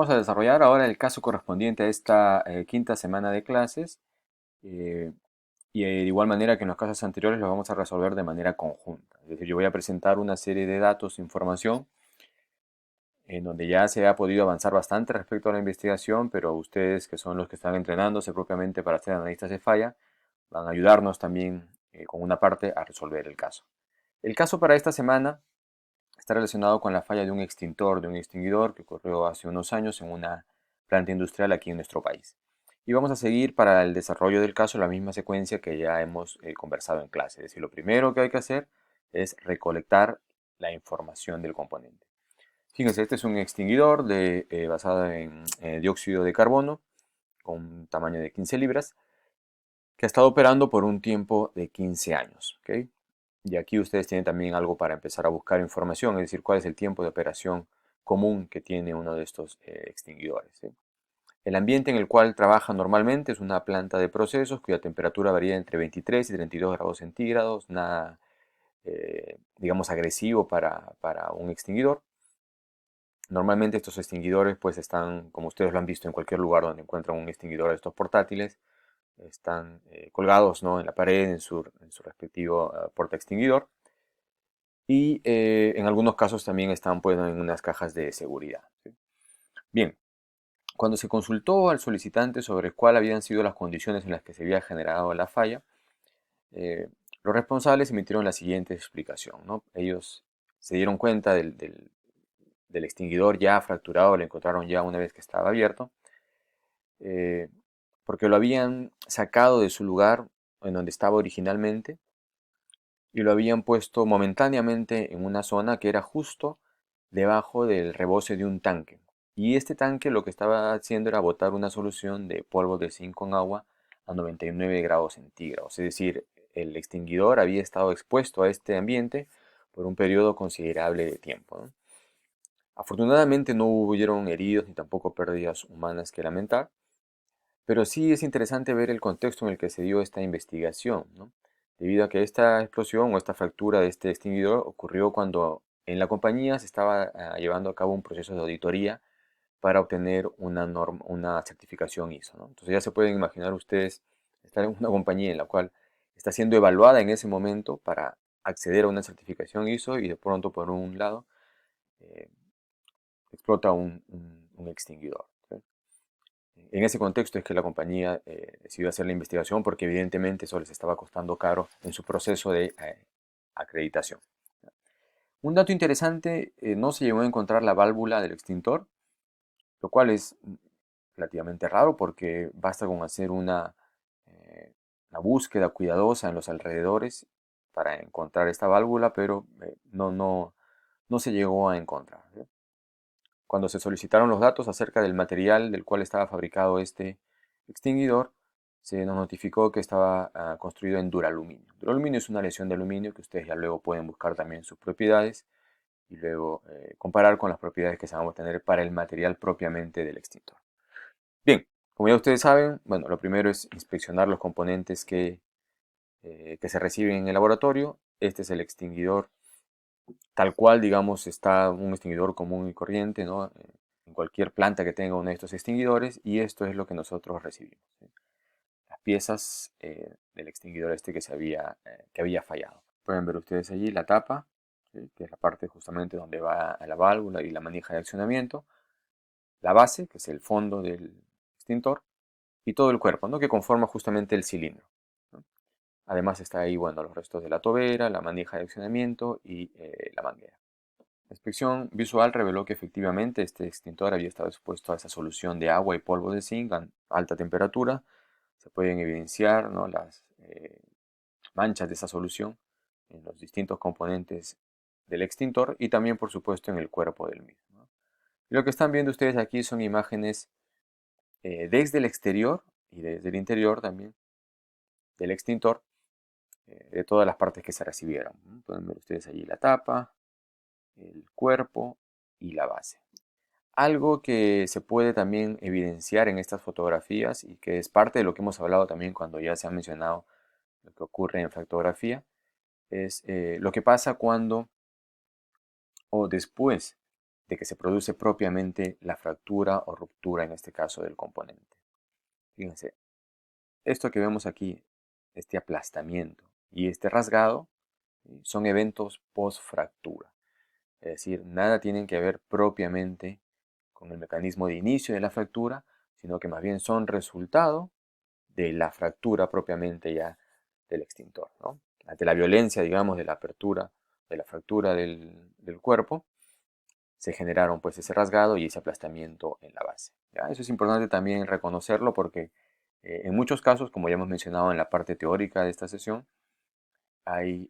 Vamos a desarrollar ahora el caso correspondiente a esta quinta semana de clases eh, y de igual manera que en los casos anteriores los vamos a resolver de manera conjunta. Es decir, yo voy a presentar una serie de datos, información, en donde ya se ha podido avanzar bastante respecto a la investigación, pero ustedes que son los que están entrenándose propiamente para ser analistas de falla, van a ayudarnos también con una parte a resolver el caso. El caso para esta semana está relacionado con la falla de un extintor, de un extinguidor que ocurrió hace unos años en una planta industrial aquí en nuestro país. Y vamos a seguir para el desarrollo del caso la misma secuencia que ya hemos conversado en clase. Es decir, lo primero que hay que hacer es recolectar la información del componente. Fíjense, este es un extinguidor basado en dióxido de carbono con un tamaño de 15 libras que ha estado operando por un tiempo de 15 años. ¿Ok? Y aquí ustedes tienen también algo para empezar a buscar información, es decir, cuál es el tiempo de operación común que tiene uno de estos extinguidores. ¿Sí? El ambiente en el cual trabaja normalmente es una planta de procesos cuya temperatura varía entre 23 y 32 grados centígrados, nada, digamos, agresivo para un extinguidor. Normalmente estos extinguidores pues están, como ustedes lo han visto en cualquier lugar donde encuentran un extinguidor de estos portátiles, están colgados, ¿no?, en la pared en su respectivo porta extinguidor. Y en algunos casos también están pues, en unas cajas de seguridad. ¿Sí? Bien, cuando se consultó al solicitante sobre cuáles habían sido las condiciones en las que se había generado la falla, eh, los responsables emitieron la siguiente explicación, ¿no? Ellos se dieron cuenta del extinguidor ya fracturado, lo encontraron ya una vez que estaba abierto, eh, porque lo habían sacado de su lugar en donde estaba originalmente y lo habían puesto momentáneamente en una zona que era justo debajo del rebose de un tanque. Y este tanque lo que estaba haciendo era botar una solución de polvo de zinc con agua a 99 grados centígrados. Es decir, el extinguidor había estado expuesto a este ambiente por un periodo considerable de tiempo, ¿no? Afortunadamente no hubieron heridos ni tampoco pérdidas humanas que lamentar, pero sí es interesante ver el contexto en el que se dio esta investigación, ¿no? Debido a que esta explosión o esta fractura de este extinguidor ocurrió cuando en la compañía se estaba llevando a cabo un proceso de auditoría para obtener una certificación ISO, ¿no? Entonces ya se pueden imaginar ustedes estar en una compañía en la cual está siendo evaluada en ese momento para acceder a una certificación ISO y de pronto por un lado eh, explota un extinguidor. ¿Sí? En ese contexto es que la compañía decidió hacer la investigación porque evidentemente eso les estaba costando caro en su proceso de acreditación. Un dato interesante, no se llegó a encontrar la válvula del extintor, lo cual es relativamente raro porque basta con hacer una búsqueda cuidadosa en los alrededores para encontrar esta válvula, pero no se llegó a encontrar. ¿Sí? Cuando se solicitaron los datos acerca del material del cual estaba fabricado este extinguidor, se nos notificó que estaba construido en duraluminio. Duraluminio es una aleación de aluminio que ustedes ya luego pueden buscar también sus propiedades y luego comparar con las propiedades que se van a obtener para el material propiamente del extintor. Bien, como ya ustedes saben, bueno, lo primero es inspeccionar los componentes que se reciben en el laboratorio. Este es el extinguidor tal cual, digamos, está un extinguidor común y corriente, ¿no? En cualquier planta que tenga uno de estos extinguidores, y esto es lo que nosotros recibimos, ¿sí? Las piezas del extinguidor este que había fallado. Pueden ver ustedes allí la tapa, ¿sí?, que es la parte justamente donde va la válvula y la manija de accionamiento, la base, que es el fondo del extintor, y todo el cuerpo, ¿no?, que conforma justamente el cilindro, ¿no? Además está ahí, bueno, los restos de la tobera, la manija de accionamiento y la manguera. La inspección visual reveló que efectivamente este extintor había estado expuesto a esa solución de agua y polvo de zinc a alta temperatura. Se pueden evidenciar, ¿no?, las manchas de esa solución en los distintos componentes del extintor y también, por supuesto, en el cuerpo del mismo, ¿no? Y lo que están viendo ustedes aquí son imágenes desde el exterior y desde el interior también del extintor, de todas las partes que se recibieron, ¿no? Pueden ver ustedes allí la tapa, el cuerpo y la base. Algo que se puede también evidenciar en estas fotografías y que es parte de lo que hemos hablado también cuando ya se ha mencionado lo que ocurre en fractografía, es lo que pasa cuando o después de que se produce propiamente la fractura o ruptura, en este caso, del componente. Fíjense, esto que vemos aquí, este aplastamiento y este rasgado, son eventos post-fractura. Es decir, nada tienen que ver propiamente con el mecanismo de inicio de la fractura, sino que más bien son resultado de la fractura propiamente ya del extintor, ¿no? Ante la violencia, digamos, de la apertura, de la fractura del cuerpo, se generaron pues ese rasgado y ese aplastamiento en la base, ¿ya? Eso es importante también reconocerlo porque en muchos casos, como ya hemos mencionado en la parte teórica de esta sesión, hay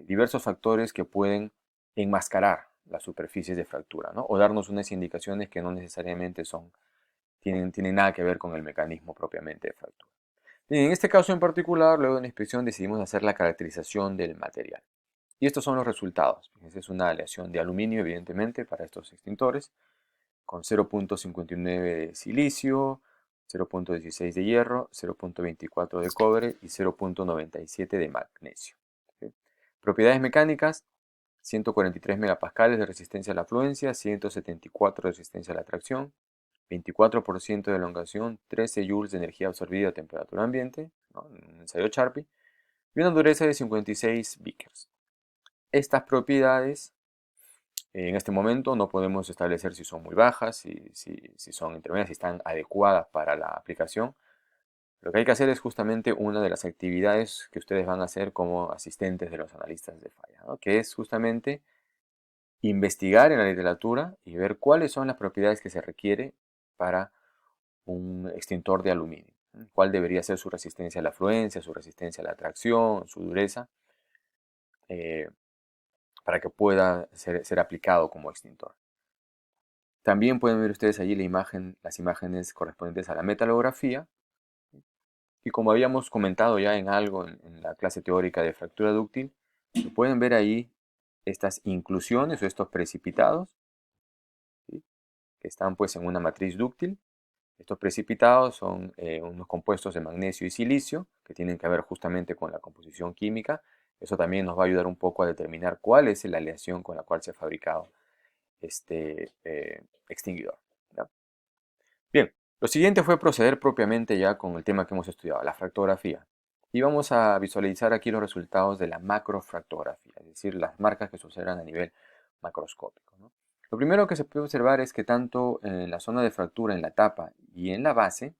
diversos factores que pueden enmascarar las superficies de fractura, ¿no? O darnos unas indicaciones que no necesariamente tienen nada que ver con el mecanismo propiamente de fractura. Y en este caso en particular, luego de la inspección decidimos hacer la caracterización del material. Y estos son los resultados. Esta es una aleación de aluminio, evidentemente, para estos extintores, con 0.59 de silicio, 0.16 de hierro, 0.24 de cobre y 0.97 de magnesio. ¿Sí? Propiedades mecánicas: 143 megapascales de resistencia a la afluencia, 174 de resistencia a la tracción, 24% de elongación, 13 joules de energía absorbida a temperatura ambiente, ¿no? Un ensayo Charpy, y una dureza de 56 Vickers. Estas propiedades en este momento no podemos establecer si son muy bajas, si son intermedias, si están adecuadas para la aplicación. Lo que hay que hacer es justamente una de las actividades que ustedes van a hacer como asistentes de los analistas de falla, ¿no? Que es justamente investigar en la literatura y ver cuáles son las propiedades que se requiere para un extintor de aluminio. Cuál debería ser su resistencia a la afluencia, su resistencia a la tracción, su dureza, eh, para que pueda ser aplicado como extintor. También pueden ver ustedes allí las imágenes correspondientes a la metalografía. Y como habíamos comentado ya en algo en la clase teórica de fractura dúctil, pueden ver ahí estas inclusiones o estos precipitados, ¿sí? Que están pues en una matriz dúctil. Estos precipitados son unos compuestos de magnesio y silicio que tienen que ver justamente con la composición química. Eso también nos va a ayudar un poco a determinar cuál es la aleación con la cual se ha fabricado este extinguidor, ¿ya? Bien, lo siguiente fue proceder propiamente ya con el tema que hemos estudiado, la fractografía. Y vamos a visualizar aquí los resultados de la macrofractografía, es decir, las marcas que se observan a nivel macroscópico, ¿no? Lo primero que se puede observar es que tanto en la zona de fractura en la tapa y en la base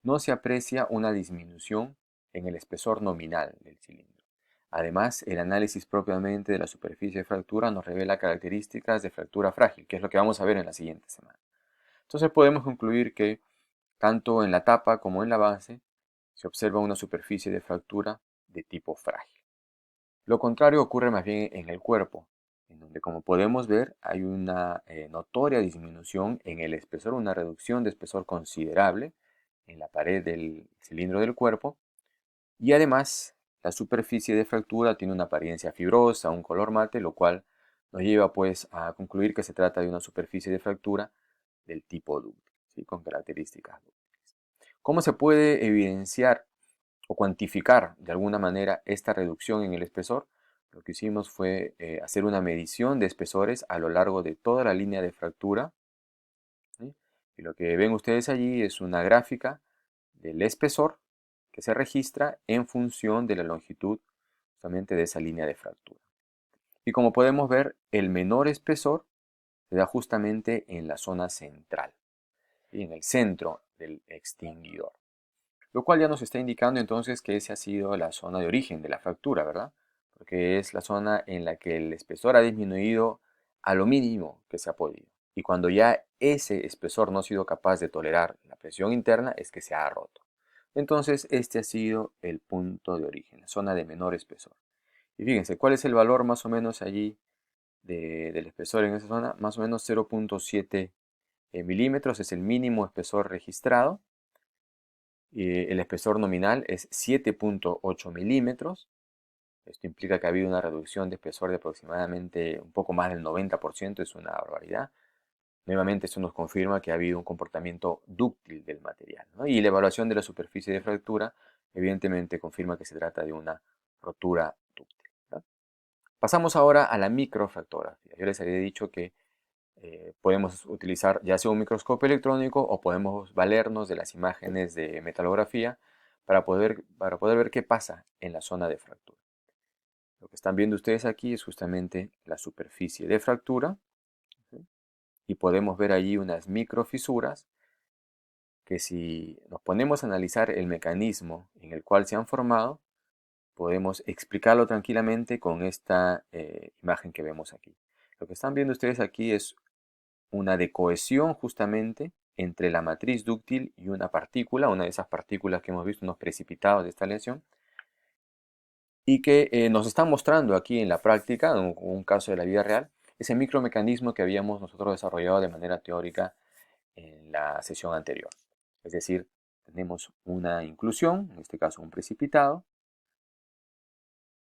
no se aprecia una disminución en el espesor nominal del cilindro. Además, el análisis propiamente de la superficie de fractura nos revela características de fractura frágil, que es lo que vamos a ver en la siguiente semana. Entonces podemos concluir que tanto en la tapa como en la base se observa una superficie de fractura de tipo frágil. Lo contrario ocurre más bien en el cuerpo, en donde, como podemos ver, hay una notoria disminución en el espesor, una reducción de espesor considerable en la pared del cilindro del cuerpo, y además la superficie de fractura tiene una apariencia fibrosa, un color mate, lo cual nos lleva pues a concluir que se trata de una superficie de fractura del tipo dúctil, ¿sí? Con características dúctiles. ¿Cómo se puede evidenciar o cuantificar de alguna manera esta reducción en el espesor? Lo que hicimos fue hacer una medición de espesores a lo largo de toda la línea de fractura, ¿sí? Y lo que ven ustedes allí es una gráfica del espesor que se registra en función de la longitud justamente de esa línea de fractura. Y como podemos ver, el menor espesor se da justamente en la zona central, ¿sí? En el centro del extinguidor. Lo cual ya nos está indicando entonces que esa ha sido la zona de origen de la fractura, ¿verdad? Porque es la zona en la que el espesor ha disminuido a lo mínimo que se ha podido. Y cuando ya ese espesor no ha sido capaz de tolerar la presión interna, es que se ha roto. Entonces, este ha sido el punto de origen, la zona de menor espesor. Y fíjense, ¿cuál es el valor más o menos allí del espesor en esa zona? Más o menos 0.7 milímetros es el mínimo espesor registrado. El espesor nominal es 7.8 milímetros. Esto implica que ha habido una reducción de espesor de aproximadamente un poco más del 90%, es una barbaridad. Nuevamente esto nos confirma que ha habido un comportamiento dúctil del material, ¿no? Y la evaluación de la superficie de fractura evidentemente confirma que se trata de una rotura dúctil, ¿no? Pasamos ahora a la microfractografía. Yo les había dicho que podemos utilizar ya sea un microscopio electrónico o podemos valernos de las imágenes de metalografía para poder ver qué pasa en la zona de fractura. Lo que están viendo ustedes aquí es justamente la superficie de fractura, ¿sí? Y podemos ver allí unas microfisuras que, si nos ponemos a analizar el mecanismo en el cual se han formado, podemos explicarlo tranquilamente con esta imagen que vemos aquí. Lo que están viendo ustedes aquí es una decohesión justamente entre la matriz dúctil y una partícula, una de esas partículas que hemos visto, unos precipitados de esta lesión, y que nos están mostrando aquí en la práctica, en un caso de la vida real, ese micromecanismo que habíamos nosotros desarrollado de manera teórica en la sesión anterior. Es decir, tenemos una inclusión, en este caso un precipitado,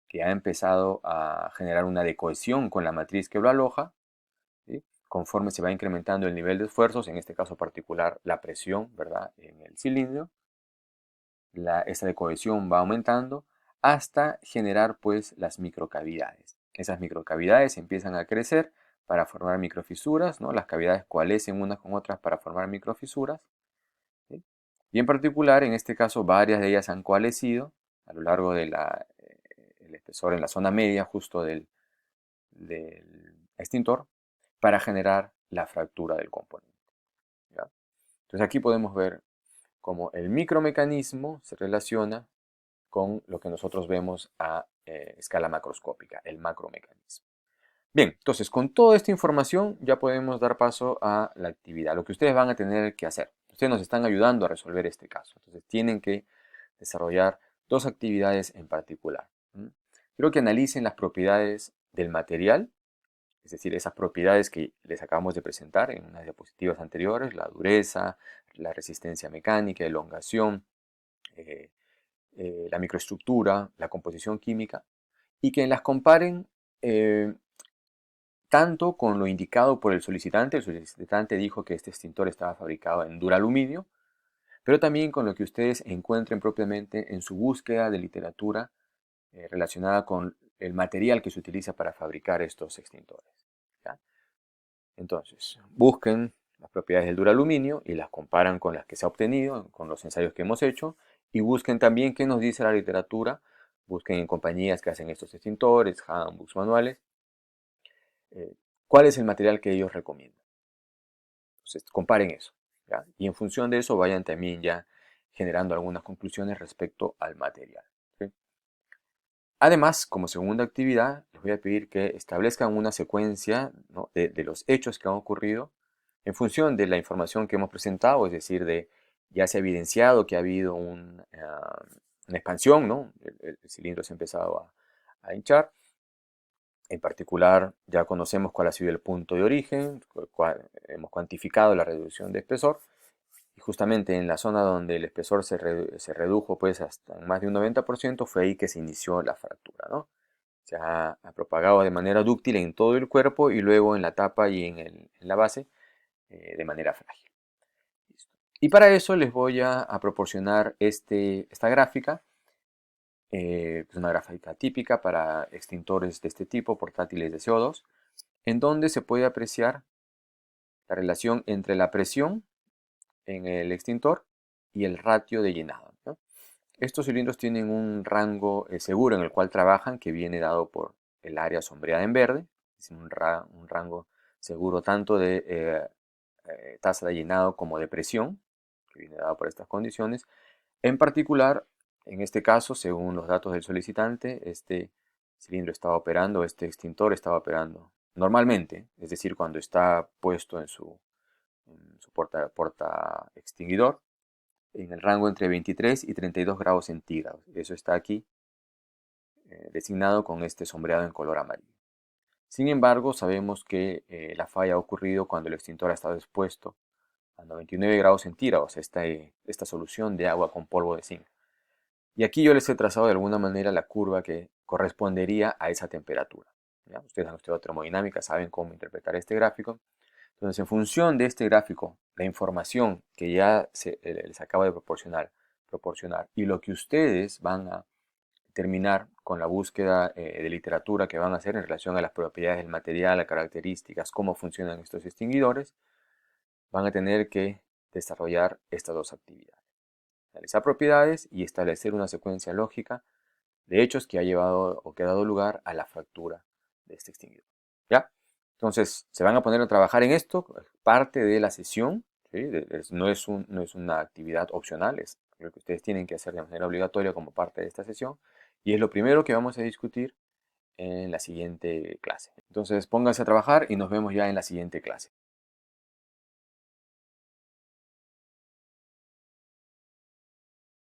que ha empezado a generar una decohesión con la matriz que lo aloja, ¿sí? Conforme se va incrementando el nivel de esfuerzos, en este caso particular la presión, ¿verdad?, en el cilindro, esta decohesión va aumentando hasta generar pues las microcavidades. Esas microcavidades empiezan a crecer para formar microfisuras, ¿no? Las cavidades coalescen unas con otras para formar microfisuras, ¿sí? Y en particular, en este caso, varias de ellas han coalescido a lo largo del espesor en la zona media justo del extintor para generar la fractura del componente, ¿ya? Entonces aquí podemos ver cómo el micromecanismo se relaciona con lo que nosotros vemos a escala macroscópica, el macromecanismo. Bien, entonces con toda esta información ya podemos dar paso a la actividad, lo que ustedes van a tener que hacer. Ustedes nos están ayudando a resolver este caso, entonces tienen que desarrollar dos actividades en particular. Quiero que analicen las propiedades del material, es decir, esas propiedades que les acabamos de presentar en unas diapositivas anteriores: la dureza, la resistencia mecánica, elongación, la microestructura, la composición química, y que las comparen tanto con lo indicado por el solicitante. El solicitante dijo que este extintor estaba fabricado en duraluminio, pero también con lo que ustedes encuentren propiamente en su búsqueda de literatura relacionada con el material que se utiliza para fabricar estos extintores, ¿ya? Entonces, busquen las propiedades del duraluminio y las comparan con las que se ha obtenido, con los ensayos que hemos hecho, y busquen también qué nos dice la literatura. Busquen en compañías que hacen estos extintores, handbooks, manuales, cuál es el material que ellos recomiendan. Entonces, comparen eso, ¿ya? Y en función de eso vayan también ya generando algunas conclusiones respecto al material, ¿sí? Además, como segunda actividad, les voy a pedir que establezcan una secuencia, ¿no?, de los hechos que han ocurrido en función de la información que hemos presentado, es decir, ya se ha evidenciado que ha habido una expansión, ¿no? El cilindro se ha empezado a hinchar. En particular, ya conocemos cuál ha sido el punto de origen, hemos cuantificado la reducción de espesor, y justamente en la zona donde el espesor se redujo pues hasta más de un 90%, fue ahí que se inició la fractura, ¿no? Se ha propagado de manera dúctil en todo el cuerpo y luego en la tapa y en la base de manera frágil. Listo. Y para eso les voy a proporcionar esta gráfica. Es una gráfica típica para extintores de este tipo, portátiles de CO2, en donde se puede apreciar la relación entre la presión en el extintor y el ratio de llenado, ¿no? Estos cilindros tienen un rango seguro en el cual trabajan, que viene dado por el área sombreada en verde. Es un rango seguro tanto de tasa de llenado como de presión, que viene dado por estas condiciones. En particular, en este caso, según los datos del solicitante, este cilindro estaba operando, este extintor estaba operando normalmente, es decir, cuando está puesto en su porta extinguidor, en el rango entre 23 y 32 grados centígrados. Eso está aquí designado con este sombreado en color amarillo. Sin embargo, sabemos que la falla ha ocurrido cuando el extintor ha estado expuesto a 99 grados centígrados, esta solución de agua con polvo de zinc. Y aquí yo les he trazado de alguna manera la curva que correspondería a esa temperatura, ¿ya? Ustedes han estudiado termodinámica, saben cómo interpretar este gráfico. Entonces, en función de este gráfico, la información que ya les acabo de proporcionar y lo que ustedes van a terminar con la búsqueda de literatura que van a hacer en relación a las propiedades del material, las características, cómo funcionan estos extinguidores, van a tener que desarrollar estas dos actividades. Analizar propiedades y establecer una secuencia lógica de hechos que ha llevado o que ha dado lugar a la fractura de este extinguidor. ¿Ya? Entonces, se van a poner a trabajar en esto, parte de la sesión, ¿sí? No es una actividad opcional, es lo que ustedes tienen que hacer de manera obligatoria como parte de esta sesión, y es lo primero que vamos a discutir en la siguiente clase. Entonces, pónganse a trabajar y nos vemos ya en la siguiente clase.